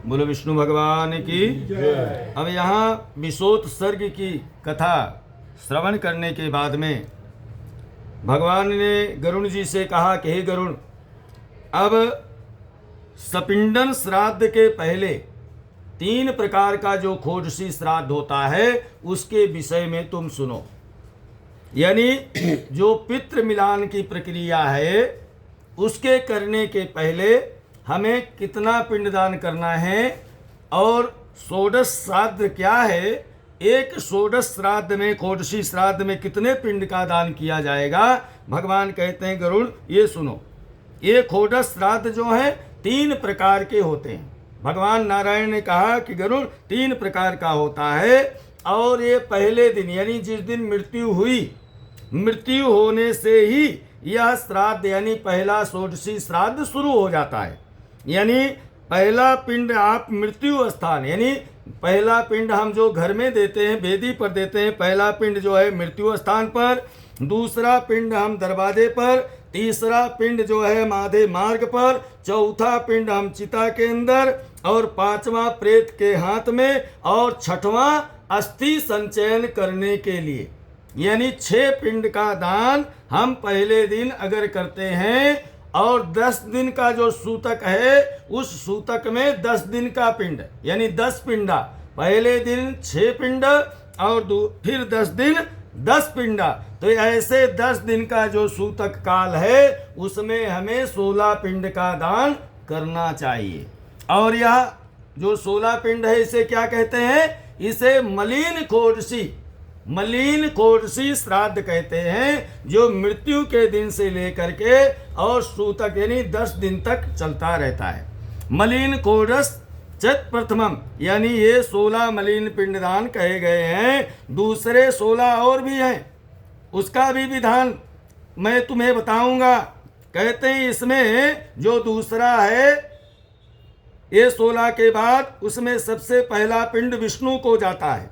बोलो विष्णु भगवान की जय। अब यहाँ विशोत्सर्ग की कथा श्रवण करने के बाद में भगवान ने गरुण जी से कहा कि हे गरुण, अब सपिंडन श्राद्ध के पहले 3 प्रकार का जो खोडसी श्राद्ध होता है उसके विषय में तुम सुनो। यानी जो पितृ मिलान की प्रक्रिया है उसके करने के पहले हमें कितना पिंडदान करना है और षोडश श्राद्ध क्या है, एक षोडश श्राद्ध में, खोडसी श्राद्ध में कितने पिंड का दान किया जाएगा। भगवान कहते हैं गरुड़ ये सुनो, ये खोडश श्राद्ध जो है 3 प्रकार के होते हैं। भगवान नारायण ने कहा कि गरुड़ 3 प्रकार का होता है और ये पहले दिन यानी जिस दिन मृत्यु हुई, मृत्यु होने से ही यह श्राद्ध यानी पहला षोडशी श्राद्ध शुरू हो जाता है। यानी पहला पिंड आप मृत्यु स्थान, यानी पहला पिंड हम जो घर में देते हैं, वेदी पर देते हैं, पहला पिंड जो है मृत्यु स्थान पर, दूसरा पिंड हम दरवाजे पर, तीसरा पिंड जो है माधे मार्ग पर, चौथा पिंड हम चिता के अंदर और 5वां प्रेत के हाथ में और 6वां अस्थि संचयन करने के लिए। यानी 6 पिंड का दान हम पहले दिन अगर करते हैं और 10 दिन का जो सूतक है उस सूतक में 10 दिन का पिंड यानी 10 पिंडा, पहले दिन 6 पिंड और फिर 10 दिन 10 पिंडा, तो ऐसे 10 दिन का जो सूतक काल है उसमें हमें 16 पिंड का दान करना चाहिए। और यह जो 16 पिंड है इसे क्या कहते हैं, इसे मलिन खोडसी, मलिन खोडसी श्राद्ध कहते हैं, जो मृत्यु के दिन से लेकर के और सूतक यानी 10 दिन तक चलता रहता है। मलिन खोडस चत प्रथमम, यानी ये 16 मलिन पिंडदान कहे गए हैं। दूसरे 16 और भी हैं, उसका भी विधान मैं तुम्हें बताऊंगा। कहते हैं इसमें जो दूसरा है ये 16 के बाद उसमें सबसे पहला पिंड विष्णु को जाता है,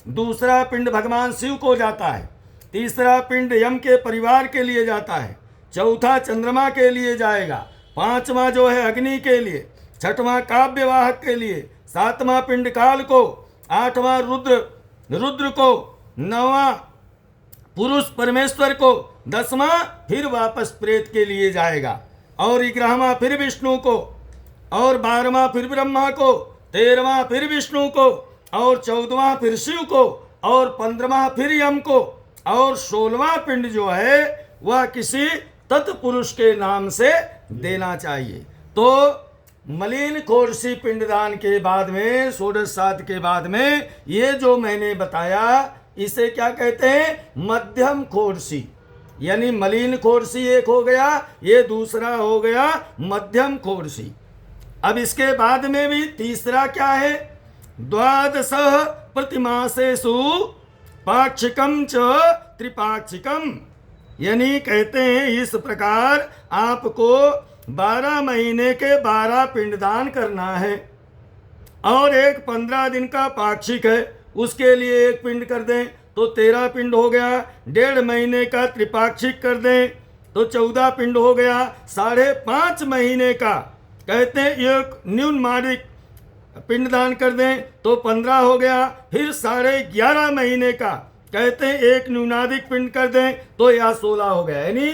दूसरा पिंड भगवान शिव को जाता है, तीसरा पिंड यम के परिवार के लिए जाता है, चौथा चंद्रमा के लिए जाएगा, 5वां जो है अग्नि के लिए, 6वां काव्यवाहक के लिए, 7वां पिंड काल को, 8वां रुद्र को, 9वां पुरुष परमेश्वर को, 10वां फिर वापस प्रेत के लिए जाएगा और 11वां फिर विष्णु को और 12वां फिर ब्रह्मा को, 13वां फिर विष्णु को और 14वां फिर शिव को और 15वां फिर यम को और 16वां पिंड जो है वह किसी तत्पुरुष के नाम से देना चाहिए। तो मलिन खोडसी पिंडदान के बाद में, षोडश श्राद्ध के बाद में ये जो मैंने बताया इसे क्या कहते हैं, मध्यम खोडसी। यानी मलिन खोडसी एक हो गया, ये दूसरा हो गया मध्यम खोडसी। अब इसके बाद में भी तीसरा क्या है, 12 प्रतिमासेषु पाक्षिकम च त्रिपाक्षिकम। यानी कहते हैं इस प्रकार आपको 12 महीने के 12 पिंडदान करना है और एक 15 दिन का पाक्षिक है उसके लिए 1 पिंड कर दें तो 13 पिंड हो गया, 1.5 महीने का त्रिपाक्षिक कर दें तो 14 पिंड हो गया, 5.5 महीने का कहते हैं एक न्यूनमानिक पिंडदान कर दें तो 15 हो गया, फिर 11.5 महीने का कहते हैं एक न्यूनाधिक पिंड कर दें तो यह 16 हो गया। यानी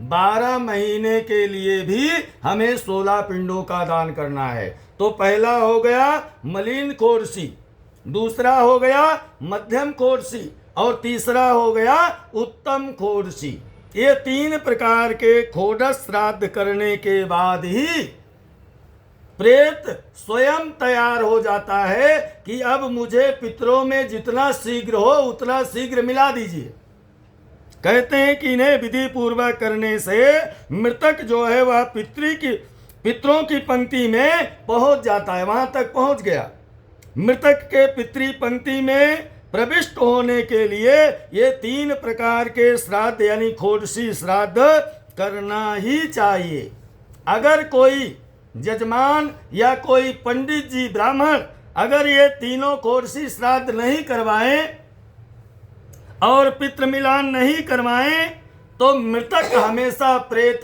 12 महीने के लिए भी हमें 16 पिंडों का दान करना है। तो पहला हो गया मलिन खोडसी, दूसरा हो गया मध्यम खोडसी और तीसरा हो गया उत्तम खोडसी। ये 3 प्रकार के खोडस श्राद्ध करने के बाद ही प्रेत स्वयं तैयार हो जाता है कि अब मुझे पितरों में जितना शीघ्र हो उतना शीघ्र मिला दीजिए। कहते हैं कि इन्हें विधि पूर्वक करने से मृतक जो है वह पितरों की पंक्ति में पहुंच जाता है, वहां तक पहुंच गया। मृतक के पितृ पंक्ति में प्रविष्ट होने के लिए ये 3 प्रकार के श्राद्ध यानी खोडसी श्राद्ध करना ही चाहिए। अगर कोई जजमान या कोई पंडित जी ब्राह्मण अगर ये तीनों खोडसी श्राद्ध नहीं करवाएं और पितृ मिलान नहीं करवाएं तो मृतक हमेशा प्रेत